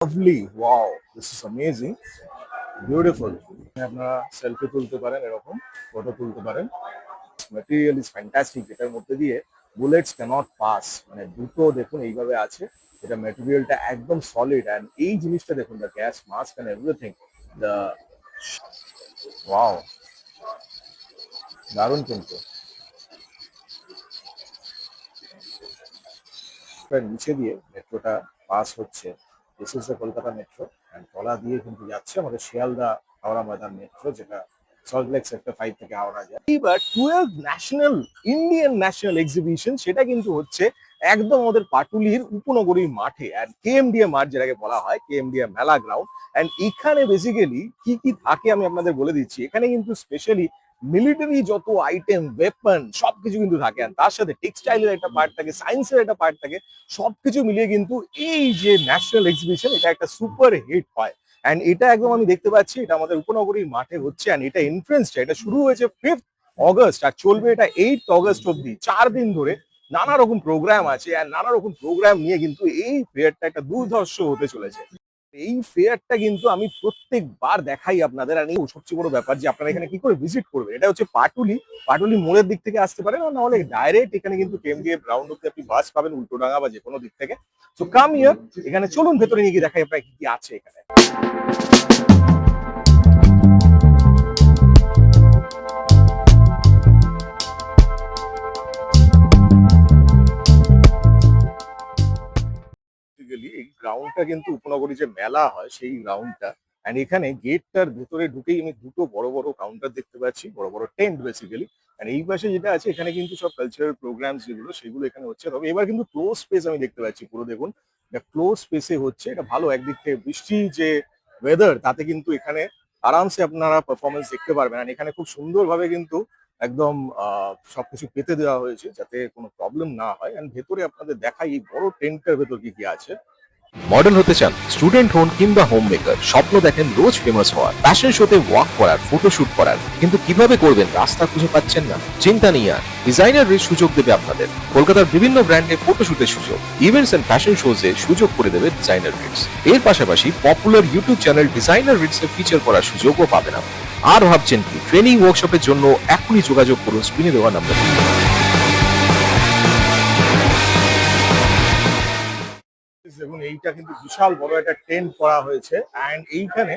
Lovely, wow, this is amazing, beautiful. আপনারা selfie তুলতে পারেন, এরকম ফটো তুলতে পারেন। ম্যাটেরিয়াল ইজ ফ্যান্টাস্টিক, এটার মধ্যে দিয়ে বুলেটস ক্যানট পাস, মানে দুটো দেখুন এইভাবে আছে। এটা ম্যাটেরিয়ালটা একদম সলিড, অ্যান্ড এই জিনিসটা দেখুন, the gas mask and everything, the wow, দারুণ কিন্তু। নিচে দিয়ে মেট্রোটা পাস হচ্ছে, this is the Kolkata metro, and তলা দিয়ে কিন্তু যাচ্ছে আমাদের শিয়ালদা হাওড়া ময়দান মেট্রো, যেটা সল্টলেক সেক্টর 5 থেকে হাওড়া যায়। এবার 12 ন্যাশনাল ইন্ডিয়ান ন্যাশনাল এক্সিবিশন, সেটা কিন্তু হচ্ছে একদম আমাদের পাটুলির উপনগরীর মাঠে, অ্যান্ড কেএমডিএ মাঠ যেটাকে বলা হয়, কেএমডিএ মেলা গ্রাউন্ড। অ্যান্ড এখানে বেসিক্যালি কি কি থাকে আমি আপনাদের বলে দিচ্ছি। এখানে কিন্তু স্পেশালি মিলিটারি যত আইটেম, ওয়েপন, সবকিছু কিন্তু থাকে, আর তার সাথে টেক্সটাইলের একটা পার্ট থাকে, সায়েন্সের একটা পার্ট থাকে। সবকিছু মিলিয়ে কিন্তু এই যে ন্যাশনাল এক্সিবিশন, এটা একটা সুপার হিট হয়। অ্যান্ড এটা একদম আমি দেখতে পাচ্ছি, এটা আমাদের উপনগরীর মাঠে হচ্ছে। অ্যান্ড এটা এন্ট্রেন্সটা, এটা শুরু হয়েছে 5th অগস্ট আর চলবে এটা 8th অগস্ট অব্দি, 4 দিন ধরে নানা রকম প্রোগ্রাম আছে। আর নানা রকম প্রোগ্রাম নিয়ে কিন্তু এই ফেয়ারটা একটা দুর্ধর্ষ হতে চলেছে। এই ফেয়ারটা কিন্তু আমি প্রত্যেকবার দেখাই আপনাদের। আর এই সবচেয়ে বড় ব্যাপার যে আপনারা এখানে কি করে ভিজিট করবেন, এটা হচ্ছে পাটুলি মোড়ের দিক থেকে আসতে পারেন, আর নাহলে ডাইরেক্ট এখানে কিন্তু কেএমডিএ গ্রাউন্ড অব্দি আপনি বাস পাবেন, উল্টোডাঙ্গা বা যে কোনো দিক থেকে। তো কাম হিয়ার, এখানে চলুন ভেতরে নিয়ে গিয়ে দেখাই আপনার কি কি আছে এখানে। এই গ্রাউন্ডটা কিন্তু উপনগরী যে মেলা হয় সেই গ্রাউন্ডটা। অ্যান্ড এখানে গেটটার ভেতরে ঢুকেই আমি দুটো বড় বড় কাউন্টার দেখতে পাচ্ছি, বড় বড় টেন্ট বেসিক্যালি। অ্যান্ড এই পাশে যেটা আছে, এখানে কিন্তু সব কালচারাল প্রোগ্রামস যেগুলো সেগুলো এখানে হচ্ছে। তবে এবার কিন্তু ক্লোজ স্পেস আমি দেখতে পাচ্ছি, পুরো দেখুন এটা ক্লোজ স্পেসে হচ্ছে। এটা ভালো, একদিক থেকে বৃষ্টি যে ওয়েদার, তাতে কিন্তু এখানে আরামসে আপনারা পারফরমেন্স দেখতে পারবেন। আর এখানে খুব সুন্দরভাবে কিন্তু একদম সবকিছু পেতে দেওয়া হয়েছে যাতে কোনো প্রবলেম না হয়। অ্যান্ড ভেতরে আপনাদের দেখাই এই বড় টেন্টের ভেতর কি কি আছে। মডেল হতে চান, স্টুডেন্ট হন কিংবা হোম মেকার, স্বপ্ন দেখেন রোজ ফেমাস হওয়ার, ফ্যাশন শোতে ওয়াক করার, ফটোশুট করার, কিন্তু কিভাবে করবেন রাস্তা খুঁজে পাচ্ছেন না? চিন্তা নেই আর, ডিজাইনার রিচ সুযোগ দেবে আপনাদের। কলকাতার বিভিন্ন ব্র্যান্ডে ফটোশুটের সুযোগ, ইভেন্টস এন্ড ফ্যাশন শোজে সুযোগ করে দেবে ডিজাইনার রিটস। এর পাশাপাশি popular YouTube channel designer Ritz এ ফিচার করার সুযোগও পাবেন আপনি। আর ভাবছেন কি, ট্রেনিং ওয়ার্কশপের জন্য এখনই যোগাযোগ করুন স্ক্রিনে দেওয়া নাম্বারে। দেখুন এইটা কিন্তু বিশাল বড় একটা টেন্ট করা হয়েছে। অ্যান্ড এইখানে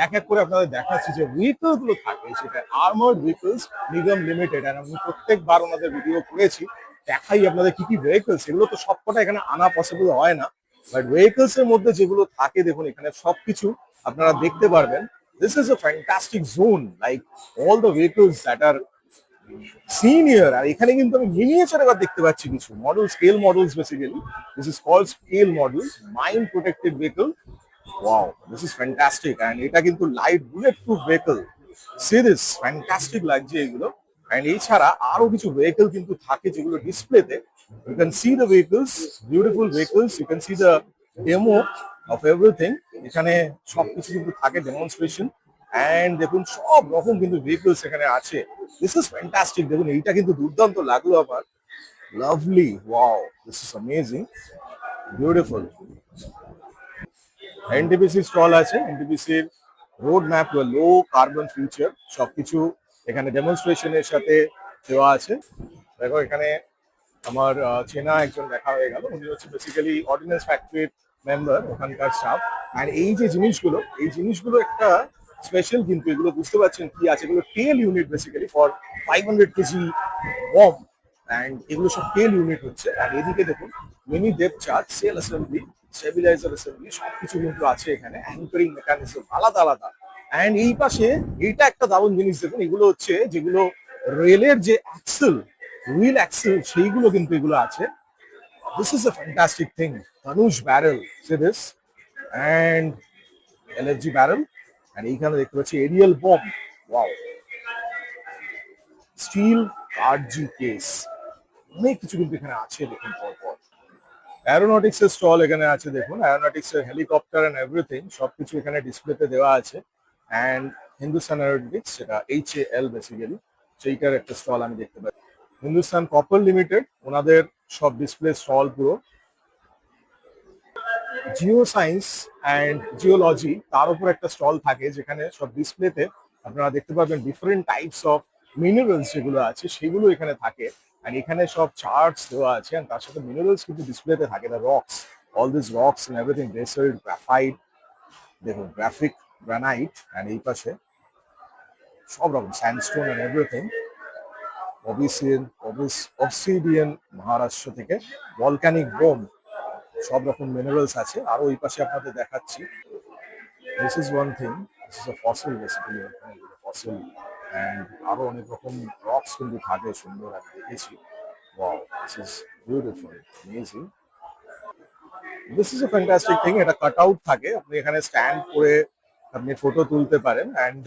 এক এক করে আপনাদের দেখাচ্ছি যে ভেহিকল গুলো থাকে, সেটা আর্মার্ড ভেহিকলস নিগম লিমিটেড। আর আমি প্রত্যেকবার ওনাদের ভিডিও করেছি, দেখাই আপনাদের কি কি ভেহিকলস। এগুলো তো সবকটা এখানে আনা পসিবল হয় না, বাট ভেহিকলস এর মধ্যে যেগুলো থাকে দেখুন, এখানে সবকিছু আপনারা দেখতে পারবেন। This is a fantastic zone, like all the vehicles that are senior. আর এখানে কিন্তু আমি মিনিয়েচার এবার দেখতে পাচ্ছি কিছু model, scale models basically. This is called scale model, mind protected vehicle. Wow, this is fantastic. And এটা কিন্তু light bulletproof vehicle. See this, fantastic লাগছে এগুলো। অ্যান্ড এছাড়া আরো কিছু ভেহিকল কিন্তু থাকে যেগুলো ডিসপ্লেতে, you can see the vehicles, beautiful vehicles, you can see the demo of everything. এখানে সবকিছু কিন্তু থাকে, ডেমনস্ট্রেশন। অ্যান্ড দেখুন সব রকম কিন্তু ভেহিকলস এখানে আছে। This is fantastic. দেখুন এইটা কিন্তু দুর্দান্ত লাগলো আমার, lovely, wow, this is amazing, beautiful. NTPC stall আছে, এনটিপিসির road map, low carbon future, সবকিছু এখানে ডেমনস্ট্রেশনের সাথে দেওয়া আছে। দেখো এখানে আমার চেনা একজন দেখা হয়ে গেল, উনি হচ্ছে বেসিক্যালি অর্ডিন্যান্স ফ্যাক্টরির মেম্বার, ওখানকার স্টাফ। আর এই যে জিনিসগুলো, এই জিনিসগুলো একটা স্পেশাল, কিন্তু এগুলো বুঝতে পারছেন কি আছে, এগুলো tail unit basically for 500 KG bomb. And এগুলো সব টেল ইউনিট হচ্ছে। আর এদিকে দেখুন mini depth charge, cell assembly, stabiliser assembly, সবকিছু কিন্তু আছে এখানে, অ্যাঙ্করিং মেকানিজম আলাদা আলাদা। অ্যান্ড এই পাশে এইটা একটা দারুণ জিনিস দেখুন, এগুলো হচ্ছে যেগুলো রেলের যে অ্যাক্সেল, হুইল অ্যাক্সেল, সেইগুলো কিন্তু এগুলো আছে। This is a fantastic thing. Dhanush barrel, say this, and LFG barrel. And এইখানে দেখতে পাচ্ছি aerial bomb, wow, steel RG case, অনেক কিছু কিন্তু এখানে আছে দেখুন পর পর। অ্যারোনটিক্স এর স্টল এখানে আছে দেখুন, অ্যারোনটিক্স এর হেলিকপ্টার এন্ড এভরিথিং সবকিছু এখানে ডিসপ্লেতে দেওয়া আছে। অ্যান্ড হিন্দুস্তান অ্যারোনটিক্স, সেটা HAL বেসিক্যালি, সেইটার একটা স্টল আমি দেখতে পাচ্ছি। হিন্দুস্তান কপার লিমিটেড, ওনাদের সব ডিসপ্লে স্টল পুরো। জিও সায়েন্স অ্যান্ড জিওলজি তার উপর একটা স্টল থাকে যেখানে সব ডিসপ্লেতে আপনারা দেখতে পাবেন ডিফারেন্ট টাইপস অফ মিনারেলস যেগুলো আছে সেগুলো এখানে থাকে। আর এখানে সব চার্টস দেওয়া আছে and তার সাথে মিনারেলস কিন্তু ডিসপ্লেতে থাকে, the rocks, all this rocks and everything, basalt, graphite, দেখুন গ্রাফিক, গ্রানাইট, অ্যান্ড এই পাশে সব রকম sandstone and everything, obsidian Maharashtra থেকে, ভলক্যানিক বোম, সব রকম মিনারেলস আছে। আর ওই পাশে আপনাদের দেখাচ্ছি, this is one thing, this is a fossil basically, fossil and আরো অনেক রকম রক্স কিন্তু থাকে সুন্দর, আমি দেখেছি। Wow, this is beautiful, amazing. This is a fantastic thing, এটা কাট আউট থাকে, আপনি এখানে স্ট্যান্ড করে আপনি ফটো তুলতে পারেন। অ্যান্ড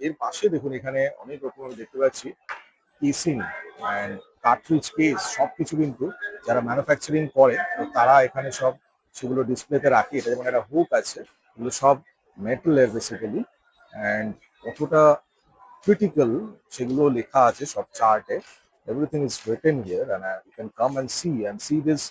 এর পাশে দেখুন এখানে অনেক রকম আমি দেখতে পাচ্ছি কেসিং অ্যান্ড কার্ট্রিজ কেস, সবকিছু কিন্তু যারা ম্যানুফ্যাকচারিং করে তো তারা এখানে সব সেগুলো ডিসপ্লেতে রাখে। এটা যেমন একটা হুক আছে, এগুলো সব মেটালের বেসিক্যালি, অ্যান্ড কতটা ক্রিটিক্যাল সেগুলো লেখা আছে সব চার্টে। Everything is written here and you can come and see this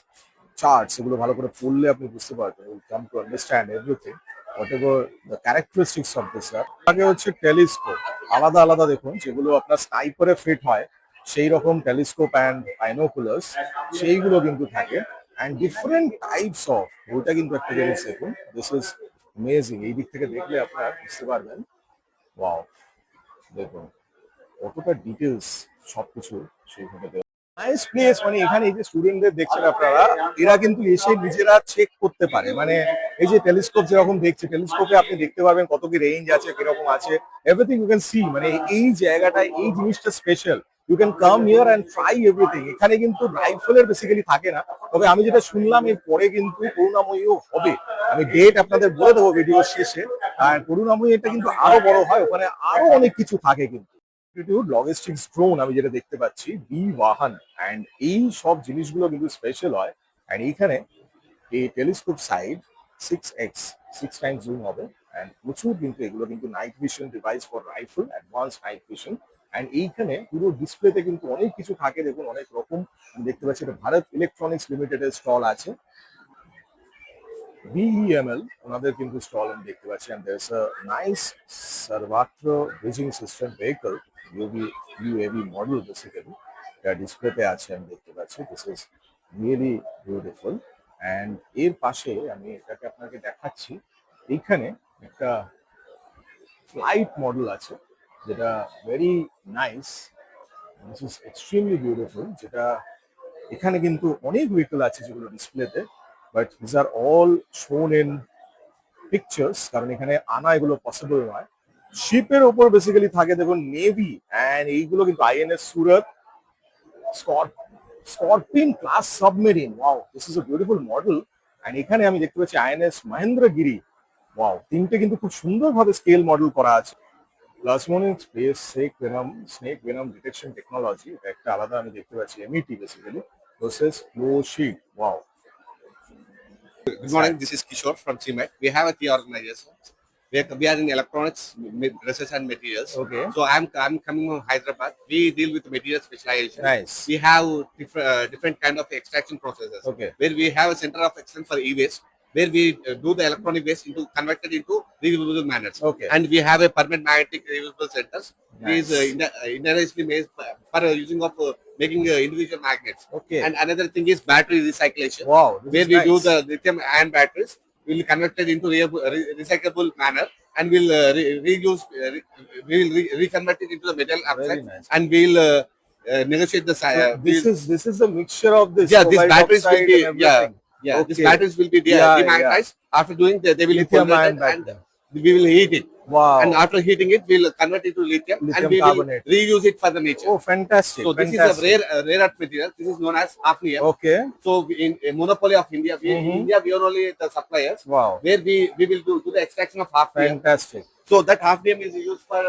charts, এগুলো ভালো করে পড়লে আপনি বুঝতে পারবেন, will come to understand everything whatever the characteristics of this are. আগে হচ্ছে টেলিস্কোপ, আলাদা আলাদা দেখুন যেগুলো আপনার স্নাইপারে ফিট হয় সেই রকম টেলিস্কোপ অ্যান্ড বাইনোকুলার্স সেইগুলো কিন্তু থাকে, অ্যান্ড ডিফারেন্ট টাইপস অফ, ওইটা কিন্তু একটা জিনিস দেখুন, দিস ইজ অ্যামেজিং। এই দিক থেকে দেখলে আপনারা বুঝতে পারবেন, ওয়াও, দেখুন কতটা ডিটেলস সবকিছু সেইভাবে দেওয়া। নাইস প্লেস, মানে এখানে এই যে স্টুডেন্টদের দেখছেন আপনারা, এরা কিন্তু এসে নিজেরা চেক করতে পারে, মানে এই যে টেলিস্কোপ যেরকম দেখছে, টেলিস্কোপে আপনি দেখতে পারবেন কত কি রেঞ্জ আছে, কিরকম আছে, এভরিথিং ইউ ক্যান সি। মানে এই জায়গাটায় এই জিনিসটা special, you can come here and try everything. এখানে কিন্তু রাইফেলের বেসিক্যালি থাকে না, তবে আমি যেটা শুনলাম এর পরে কিন্তু করুণাময়ীও হবে, আমি ডেট আপনাদের বলে দেবো ভিডিও শেষে। আর করুণাময়ী এটা কিন্তু আরো বড় হয়, ওখানে আরো অনেক কিছু থাকে কিন্তু লজিস্টিক্স ড্রোন আমি যেটা দেখতে পাচ্ছি, বি বাহান, অ্যান্ড এই সব জিনিসগুলো কিন্তু স্পেশাল হয়। অ্যান্ড এইখানে এই telescope side 6x, 6 Times zoom হবে, অ্যান্ড প্রচুর কিন্তু এগুলো কিন্তু night vision device for rifle, advance night vision. And এইখানে পুরো ডিসপ্লেতে কিন্তু অনেক কিছু থাকে, দেখুন অনেক রকম আমি দেখতে পাচ্ছি। এটা ভারত ইলেকট্রনিক্স লিমিটেডের স্টল আছে, BEML ওনাদের কিন্তু স্টল আমি দেখতে পাচ্ছি। and there's a nice Sarvatro bridging system vehicle, UAV model basically, এটা ডিসপ্লেতে আছে আমি দেখতে পাচ্ছি। This is really beautiful. And এর পাশে আমি এটাকে আপনাকে দেখাচ্ছি, এইখানে একটা ফ্লাইট মডেল আছে যেটা very nice, this is extremely beautiful, যেটা এখানে কিন্তু অনেক ভেহিকল আছে যেগুলো ডিসপ্লেতে, but this are all shown in pictures, কারণ এখানে আনা এগুলো পসিবল নয়। শিপের ওপর বেসিক্যালি থাকে দেখুন নেভি, অ্যান্ড এইগুলো কিন্তু INS Surath, Scorpene class submarine, wow, this is a beautiful model. And এখানে আমি দেখতে পাচ্ছি আইএনএস মহেন্দ্রগিরি, ওয়াও, তিনটে কিন্তু খুব সুন্দরভাবে স্কেল মডেল করা আছে। Plasmonic space snake venom detection technology, এটা একটা আলাদা আমি দেখতে পাচ্ছি, MET basically, process flow sheet, wow. Good morning. This is Kishore from CMET. We have a key organization. We are in electronics research and materials. Okay. So I'm coming from Hyderabad. We deal with material specialization. Nice. We have different kind of extraction processes. Okay. Where we have a center of excellence for e-waste, where we do the electronic waste into converted into reusable manners. Okay. And we have a permanent magnetic reusable centers. Nice. These indirectly made for using of making individual magnets. Okay. And another thing is battery recyclation. Wow, this Where is we do nice. the lithium-ion batteries will convert it into recyclable manner, and we'll reuse, we will reconvert it into the metal Very oxide, nice. and we'll negotiate the size. So this is the mixture of this. Yeah, these cobalt batteries will oxide be and yeah, everything. yeah. These Okay. batteries will be Yeah, demagnetized. After doing that, they will be Lithium-ion converted, battery. and we will heat it. Wow. And after heating it, we'll convert it to lithium, Lithium and we carbonate. will reuse it for the nature. Oh, fantastic. So this fantastic. is a rare earth material. This is known as hafnium. Okay. So in a monopoly of India, in India we are only the suppliers. Wow. Where we will do the extraction of hafnium. Fantastic. So that hafnium is used for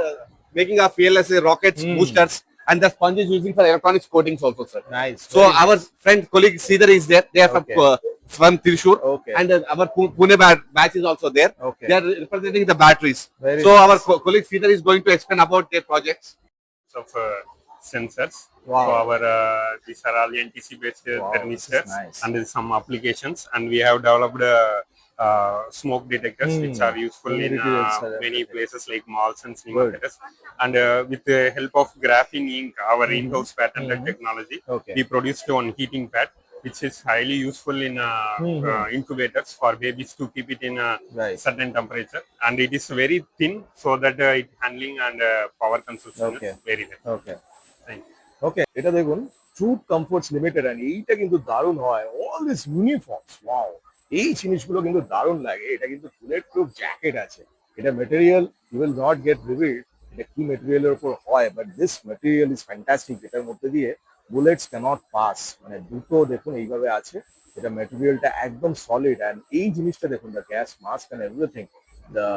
making of VLSA rockets, boosters, and the sponge is using for electronics coatings also, sir. Nice. So Very our nice. friend colleague Sridhar is there. They are Okay. from Thrissur, Okay. and our Pune batch is also there. Okay. They are representing the batteries. Very So nice. our colleague Sridhar is going to explain about their projects. Of sensors. Wow. So our these are all NTC based Wow, this is thermistors nice. and some applications, and we have developed smoke detectors, which Hmm. are useful in Humidity sensor, many everything. places like malls and cinema Good. theaters. And with the help of graphene ink, our in-house patented Mhm. technology, Okay. we produced one heating pad, which is highly useful in incubators for babies to keep it in a Right. certain temperature. And it is very thin, so that it handling and power consumption is Okay. very less. Okay. Thank you. ওকে, এটা দেখুন truth comforts limited, and এইটা কিন্তু দারুণ হয়। All this uniforms, wow, এই জিনিসগুলো কিন্তু দারুণ লাগে। এটা কিন্তু বুলেট প্রুফ জ্যাকেট আছে। এটা material you will not get revealed এটা কি মেটেরিয়ালের উপর হয়, but this material is fantastic, যেটার মধ্যে দিয়ে বুলেটস ক্যানট পাস। মানে দুটো দেখুন এইভাবে আছে, এটা মেটেরিয়ালটা একদম সলিড। অ্যান্ড এই জিনিসটা দেখুন, the gas mask and everything, the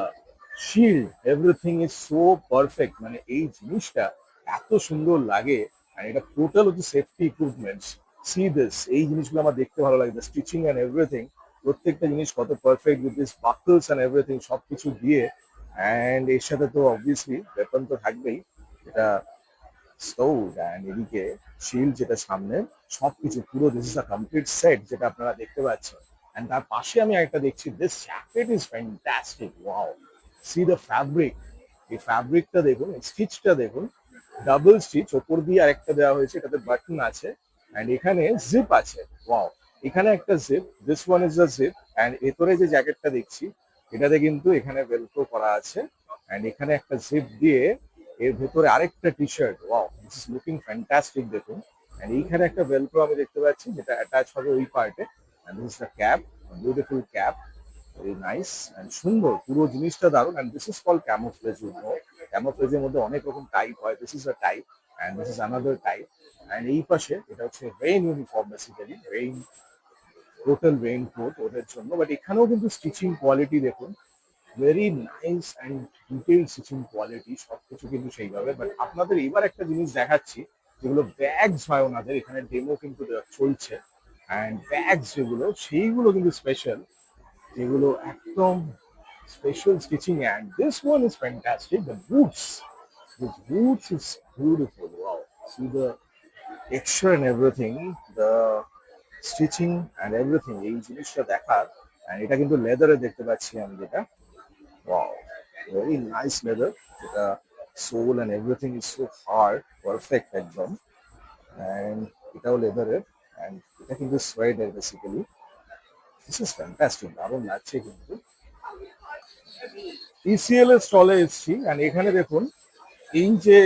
shield, everything is so perfect. মানে এই জিনিসটা এত সুন্দর লাগে। আর এটা টোটাল হচ্ছে সেফটি ইকুইপমেন্টস। সি দিস, এই জিনিসগুলো আমার দেখতে ভালো লাগে, স্টিচিং অ্যান্ড এভরিথিং, প্রত্যেকটা জিনিস কত perfect with this buckles and everything, সবকিছু দিয়ে। অ্যান্ড এর সাথে তো অবভিয়াসলি ওয়েপন তো থাকবেই, এটা স্টোড। অ্যান্ড এদিকে শিল্ড যেটা সামনে, সবকিছু পুরো this is a complete set যেটা আপনারা দেখতে পাচ্ছেন। অ্যান্ড তার পাশে আমি একটা দেখছি, this jacket is fantastic, wow, C the fabric. এই ফ্যাব্রিকটা দেখুন, স্টিচটা দেখুন, ডাবল স্টিচ, ওপর দিয়ে আরেকটা দেওয়া হয়েছে, এটাতে বাটন আছে। অ্যান্ড এখানে জিপ আছে, ওয়াও, এখানে একটা zip, this one is the zip. And ভেতরে যে জ্যাকেটটা দেখছি, এটাতে কিন্তু এখানে ভেলক্রো করা আছে। অ্যান্ড এখানে একটা জিপ দিয়ে এর ভেতরে আরেকটা T shirt, wow, this is looking fantastic দেখুন। অ্যান্ড এইখানে একটা ভেলক্রো আমি দেখতে পাচ্ছি, যেটা অ্যাটাচ হবে ওই পার্টে। And this is the cap, beautiful cap, very nice and সুন্দর, পুরো জিনিসটা দারুণ। And this is call camouflage. ক্যামোফ্লেজের মধ্যে অনেক রকম টাইপ হয়, this is a type and this is another type. অ্যান্ড এই পাশে এটা হচ্ছে rain uniform, basically rain, total rain coat ওদের জন্য। বাট এখানেও কিন্তু স্টিচিং কোয়ালিটি দেখুন, very nice and detail stitching quality, সবকিছু কিন্তু সেইভাবে। বাট আপনাদের এবার একটা জিনিস দেখাচ্ছি, যেগুলো ব্যাগস হয় ওনাদের, এখানে ডেমো কিন্তু চলছে। অ্যান্ড ব্যাগস যেগুলো, সেইগুলো কিন্তু স্পেশাল, যেগুলো একদম special stitching. And this one is fantastic, the boots, this boots is beautiful, wow, C the texture and everything, the stitching and everything, এই জিনিসটা দেখার। অ্যান্ড এটা কিন্তু লেদারে দেখতে পাচ্ছি আমি, যেটা ওয়াও, ভেরি নাইস লেদার, যেটা sole and everything is so hard, perfect একদম। অ্যান্ড এটাও লেদারের, অ্যান্ড এটা কিন্তু সোয়েডের বেসিক্যালি। দিস ইজ ফ্যান্টাস্টিক, দারুণ লাগছে কিন্তু। ইসিএল এর স্টলে এসেছি, অ্যান্ড এখানে দেখুন এই যে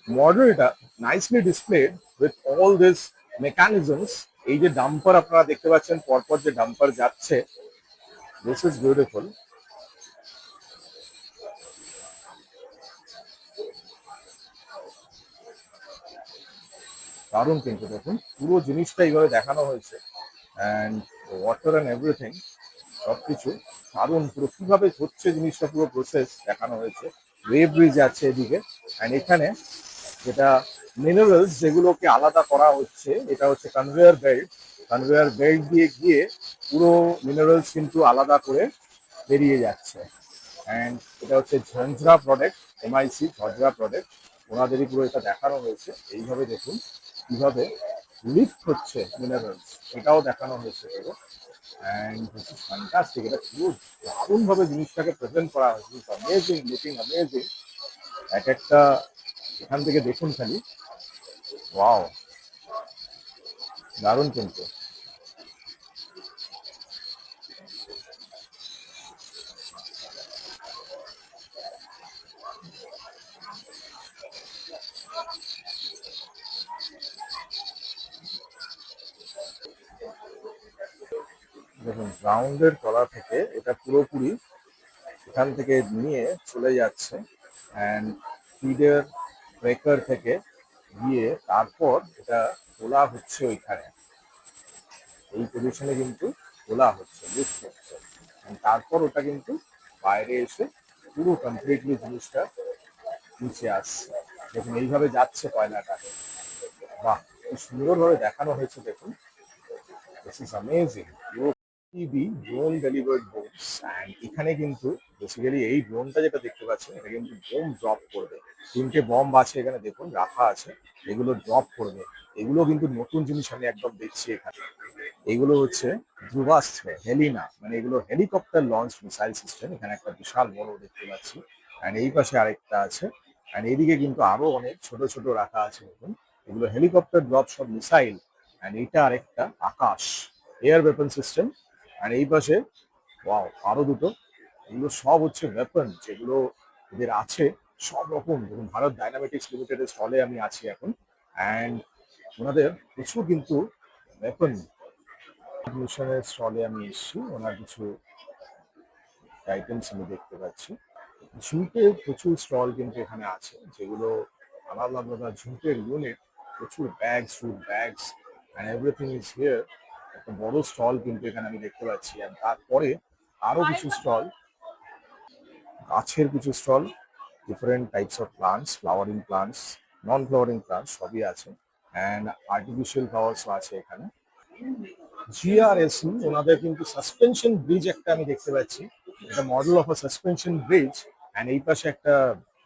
মডেলটা nicely displayed with all this mechanisms. এই যে ডাম্পার আপনারা দেখতে পাচ্ছেন, পরপর যে ডাম্পার যাচ্ছে, দিস ইজ বিউটিফুল। দারুণ কিন্তু দেখুন, পুরো জিনিসটা এইভাবে দেখানো হয়েছে। অ্যান্ড ওয়াটার অ্যান্ড এভরিথিং, সবকিছু দারুণ, পুরো কিভাবে হচ্ছে জিনিসটা, পুরো প্রসেস দেখানো হয়েছে। ওয়েব ব্রিজ আছে এদিকে। অ্যান্ড এখানে যেটা মিনারেলস যেগুলোকে আলাদা করা হচ্ছে, এটা হচ্ছে কনভেয়ার বেল্ট। কনভেয়ার বেল্ট দিয়ে গিয়ে পুরো মিনারেলস কিন্তু আলাদা করে বেরিয়ে যাচ্ছে। অ্যান্ড এটা হচ্ছে ঝঞ্ঝরা প্রোডাক্ট, এমআইসি ঝঞ্ঝরা প্রোডাক্ট, ওনাদেরই পুরো এটা দেখানো হয়েছে। এইভাবে দেখুন কিভাবে লিফট হচ্ছে মিনারেলস, এটাও দেখানো হয়েছে পুরো। অ্যান্ড দিস ইজ ফ্যান্টাস্টিক, এটা পুরো দারুণভাবে জিনিসটাকে প্রেজেন্ট করা হয়েছে, অ্যামেজিং, লুকিং অ্যামেজিং। এক একটা এখান থেকে দেখুন খালি, ওয়াও, দারুণ কিন্তু। দেখুন গ্রাউন্ডের তলা থেকে এটা পুরোপুরি এখান থেকে নিয়ে চলে যাচ্ছে। অ্যান্ড ফিডের ব্রেকার থেকে গিয়ে তারপর এটা তোলা হচ্ছে ওইখানে, এই পজিশনে কিন্তু তোলা হচ্ছে, লিফট হচ্ছে। And তারপর ওটা কিন্তু বাইরে এসে পুরো কমপ্লিটলি জিনিসটা নিচে আসছে। দেখুন এইভাবে যাচ্ছে কয়লাটা, বাহ, কি সুন্দরভাবে দেখানো হয়েছে দেখুন। This is amazing. TB drone delivered bombs. And এখানে কিন্তু বেসিক্যালি এই ড্রোনটা যেটা দেখতে পাচ্ছেন, এটা কিন্তু বোম ড্রপ করবে। তিনটে বম্ব আছে এখানে দেখুন রাখা আছে, এগুলো ড্রপ করবে। এগুলো কিন্তু নতুন জিনিস আমি একদম দেখছি এখানে। এইগুলো হচ্ছে ধ্রুবাস্ত্র, হেলিনা, মানে এগুলো হেলিকপ্টার লঞ্চ মিসাইল সিস্টেম। এখানে একটা বিশাল বড় দেখতে পাচ্ছি, অ্যান্ড এই পাশে আরেকটা আছে, অ্যান্ড এইদিকে কিন্তু আরো অনেক ছোট ছোট রাখা আছে দেখুন। এগুলো হেলিকপ্টার ড্রপ সব মিসাইল, অ্যান্ড এইটা আরেকটা আকাশ এয়ার ওয়েপন সিস্টেম। অ্যান্ড এই পাশে ওয়াও আরো দুটো, এগুলো সব হচ্ছে ওয়েপন যেগুলো এদের আছে সব রকম। দেখুন ভারত ডাইনামেটিক্স লিমিটেডের স্টলে আমি আছি এখন, অ্যান্ড ওনাদের প্রচুর কিন্তু ওয়েপন মিশনের স্টলে আমি এসেছি। ওনার কিছু আইটেমস আমি দেখতে পাচ্ছি। ঝুঁকের প্রচুর স্টল কিন্তু এখানে আছে, যেগুলো আলাদা আলাদা ঝুঁকের ইউনিট, প্রচুর bags, food bags and everything is here. একটা বড় স্টল কিন্তু এখানে আমি দেখতে পাচ্ছি, আর তারপরে আরো কিছু স্টল, গাছের কিছু stall, different types of plants, flowering plants, non flowering plants সবই আছে, অ্যান্ড আর্টিফিশিয়াল ফ্লাওয়ার্সও আছে এখানে। জিআরএসি ওনাদের কিন্তু সাসপেনশন ব্রিজ একটা আমি দেখতে পাচ্ছি, এটা model of a suspension bridge, and এই পাশে একটা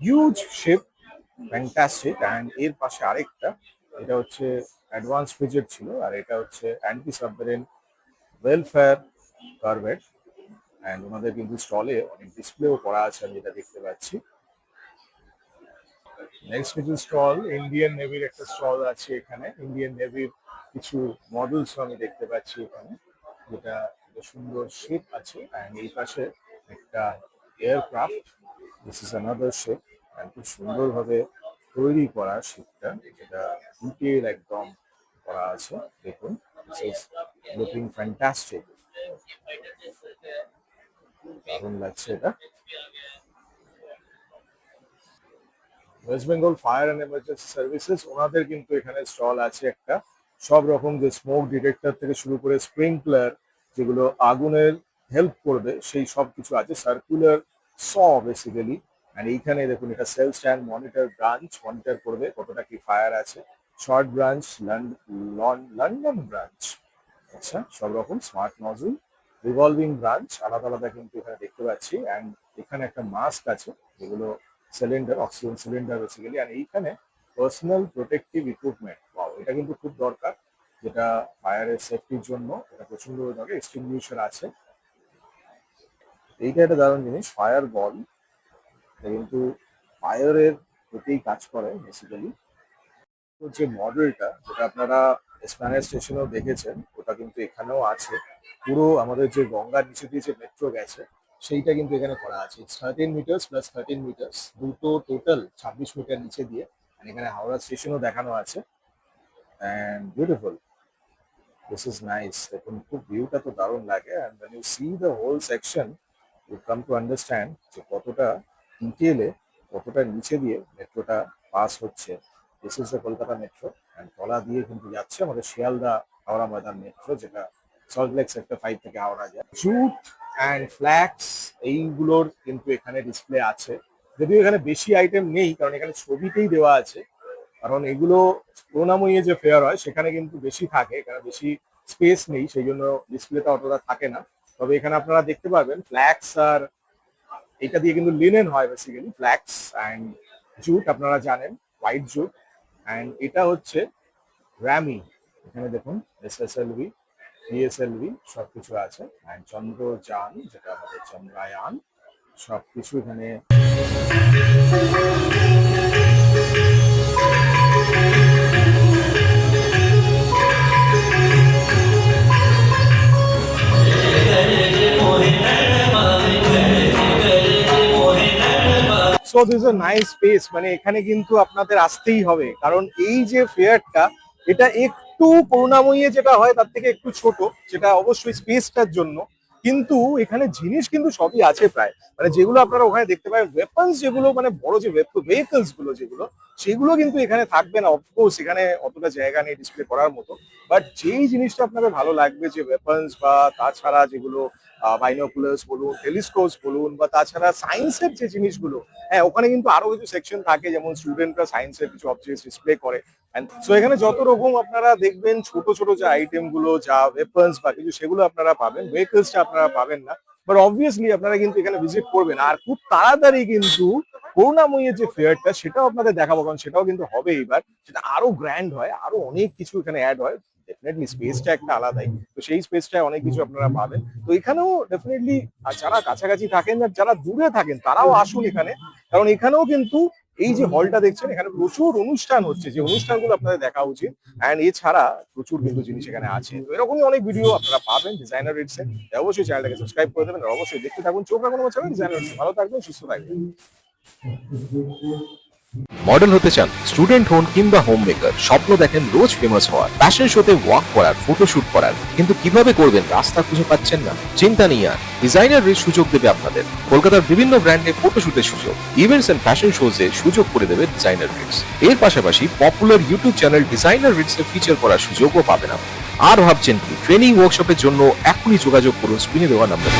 হিউজ শিপ, ফ্যান্টাস্টিক। অ্যান্ড এর পাশে আরেকটা, এটা হচ্ছে অ্যাডভান্স ফ্রিজেট ছিল, আর এটা হচ্ছে anti submarine welfare corvette. And ওনাদের কিন্তু স্টলে অনেক ডিসপ্লেও করা আছে, আমি যেটা দেখতে পাচ্ছি। নেক্সট কিছু স্টল, ইন্ডিয়ান নেভির একটা স্টল আছে এখানে। ইন্ডিয়ান নেভির কিছু মডেলস আমি দেখতে পাচ্ছি এখানে, যেটা একটা সুন্দর শেপ আছে। অ্যান্ড এই পাশে একটা aircraft, this is another shape, and খুব সুন্দরভাবে তৈরি করা শিপটা, যেটা ডিটেল একদম করা আছে। দেখুন, দিস ইজ লুকিং ফ্যান্টাস্টিক, দারুণ লাগছে এটা। West Bengal fire and emergency services ওনাদের কিন্তু এখানে স্টল আছে একটা, সব রকম যে স্মোক ডিটেক্টর থেকে শুরু করে স্প্রিংকলার, যেগুলো আগুনের হেল্প করবে, সেই সব কিছু আছে। সার্কুলার স বেসিক্যালি, অ্যান্ড এইখানে দেখুন এটা cell stand monitor branch, monitor করবে কতটা কি ফায়ার আছে। শর্ট ব্রাঞ্চ, লন্ডন ব্রাঞ্চ, আচ্ছা সব রকম স্মার্ট নজল, রিভলভিং ব্রাঞ্চ আলাদা আলাদা কিন্তু এখানে দেখতে পাচ্ছি। অ্যান্ড এখানে একটা মাস্ক আছে, যেগুলো সিলিন্ডার, অক্সিজেন সিলিন্ডার বেসিক্যালি। আর এইখানে পার্সোনাল প্রোটেক্টিভ ইকুইপমেন্ট, এটা কিন্তু খুব দরকার, যেটা ফায়ারের সেফটির জন্য এটা প্রচন্ড দরকার। এক্সটিংগুইশার আছে, এইটা একটা দারুণ জিনিস। ফায়ার বল, এটা কিন্তু ফায়ারের প্রতিই কাজ করে বেসিক্যালি। যে মডেলটা, যেটা আপনারা স্প্যানার স্টেশনেও দেখেছেন, ওটা কিন্তু এখানেও আছে। পুরো আমাদের যে গঙ্গার নিচে দিয়ে যে মেট্রো গেছে, সেইটা কিন্তু এখানে করা আছে। 13 মিটার্স প্লাস 13 মিটার্স, দুটো টোটাল 26 মিটার নিচে দিয়ে। আর এখানে হাওড়া স্টেশনও দেখানো আছে, and beautiful, this is nice. দেখুন খুব ভিউটা তো দারুণ লাগে, and when you see the whole section you come to understand যে কতটা ডিটেলে, কতটা নিচে দিয়ে মেট্রোটা পাস হচ্ছে। This is the Kolkata metro, and তলা দিয়ে কিন্তু যাচ্ছে আমাদের শিয়ালদা হাওড়া ময়দান মেট্রো, যেটা সল্টলেক সেক্টর 5 থেকে হাওড়া যায়। জুট অ্যান্ড ফ্ল্যাক্স এইগুলোর কিন্তু এখানে ডিসপ্লে আছে, যদিও এখানে বেশি আইটেম নেই, কারণ এখানে ছবিতেই দেওয়া আছে। কারণ এগুলো করুণাময়ী যে ফেয়ার হয় সেখানে কিন্তু বেশি থাকে, এখানে বেশি স্পেস নেই, সেই জন্য ডিসপ্লেটা অতটা থাকে না। তবে এখানে আপনারা দেখতে পারবেন ফ্ল্যাক্স, আর এটা দিয়ে কিন্তু লিনেন হয় বেসিক্যালি, ফ্ল্যাক্স অ্যান্ড জুট আপনারা জানেন, হোয়াইট জুট। অ্যান্ড এটা হচ্ছে র্যামি, এখানে দেখুন এসএসএলভি, পিএসএলভি সবকিছু আছে। অ্যান্ড চন্দ্রযান, যেটা আমাদের চন্দ্রায়ান, সবকিছু এখানে। So this a nice space, মানে এখানে কিন্তু আপনাদের আসতেই হবে, কারণ এই যে ফেয়ারটা, এটা একটু করুণাময়ী যেটা হয় তার থেকে একটু ছোট, যেটা অবশ্যই স্পেসটার জন্য। কিন্তু এখানে জিনিস কিন্তু সবই আছে প্রায়, মানে যেগুলো আপনারা ওখানে দেখতে পাবেন ওয়েপন্স, যেগুলো মানে বড় যে ভেহিকলস গুলো যেগুলো, সেগুলো কিন্তু এখানে থাকবে না। অফকোর্স এখানে অতটা জায়গা নেই ডিসপ্লে করার মতো, বাট যেই জিনিসটা আপনাদের ভালো লাগবে, যে ওয়েপন্স বা তাছাড়া যেগুলো বাইনোকুলার্স বলুন, টেলিস্কোপস বলুন, বা তাছাড়া সায়েন্সের যে জিনিসগুলো, হ্যাঁ ওখানে কিন্তু আরো কিছু সেকশন থাকে, যেমন স্টুডেন্টরা সায়েন্সের কিছু অবজেক্টস ডিসপ্লে করে। সো এখানে যত রকম আপনারা দেখবেন ছোট ছোট যে আইটেম গুলো, যা ওয়েপন্স বা কিছু, সেগুলো আপনারা পাবেন, ভেহিকলসটা আপনারা পাবেন না। বাট অবভিয়াসলি আপনারা কিন্তু এখানে ভিজিট করবেন, আর খুব তাড়াতাড়ি কিন্তু করুণাময়ীর যে ফেয়ারটা সেটাও আপনাদের দেখাবো, কারণ সেটাও কিন্তু হবে এইবার, সেটা আরো গ্র্যান্ড হয়, আরো অনেক কিছু এখানে অ্যাড হয়। ডেফিনেটলি স্পেসটা একটা আলাদাই, তো সেই স্পেসটায় অনেক কিছু আপনারা পাবেন। তো এখানেও ডেফিনেটলি যারা কাছাকাছি থাকেন আর যারা দূরে থাকেন তারাও আসুন এখানে, কারণ এখানেও কিন্তু এই যে হলটা দেখছেন এখানে প্রচুর অনুষ্ঠান হচ্ছে, যে অনুষ্ঠানগুলো আপনাদের দেখা উচিত। অ্যান্ড এছাড়া প্রচুর কিন্তু জিনিস এখানে আছে, তো এরকমই অনেক ভিডিও আপনারা পাবেন ডিজাইনার রেটসে। অবশ্যই চ্যানেলটাকে সাবস্ক্রাইব করে দেবেন, আর অবশ্যই দেখতে থাকুন, চোখ রাখুন আমার চ্যানেল ডিজাইনার রেটসে। ভালো থাকবেন, সুস্থ থাকবেন। মডেল হতে চান, স্টুডেন্ট হন কিংবা হোম মেকার, স্বপ্ন দেখেন রোজ ফেমাস হওয়ার, ফ্যাশন শোতে ওয়াক করার, ফটোশুট করার, কিন্তু কিভাবে করবেন রাস্তা খুঁজে পাচ্ছেন না? চিন্তা নেই আর, ডিজাইনার রেট সুযোগ দেবে আপনাদের। কলকাতার বিভিন্ন ব্র্যান্ডে ফটোশুটের সুযোগ, ইভেন্টস এন্ড ফ্যাশন শোজে সুযোগ করে দেবে ডিজাইনার রেটস। এর পাশাপাশি popular YouTube channel designer rates এ ফিচার করার সুযোগও পাবেন আপনি। আর ভাবছেন কি? ট্রেনিং ওয়ার্কশপের জন্য এখনই যোগাযোগ করুন স্ক্রিনে দেওয়া নাম্বারে।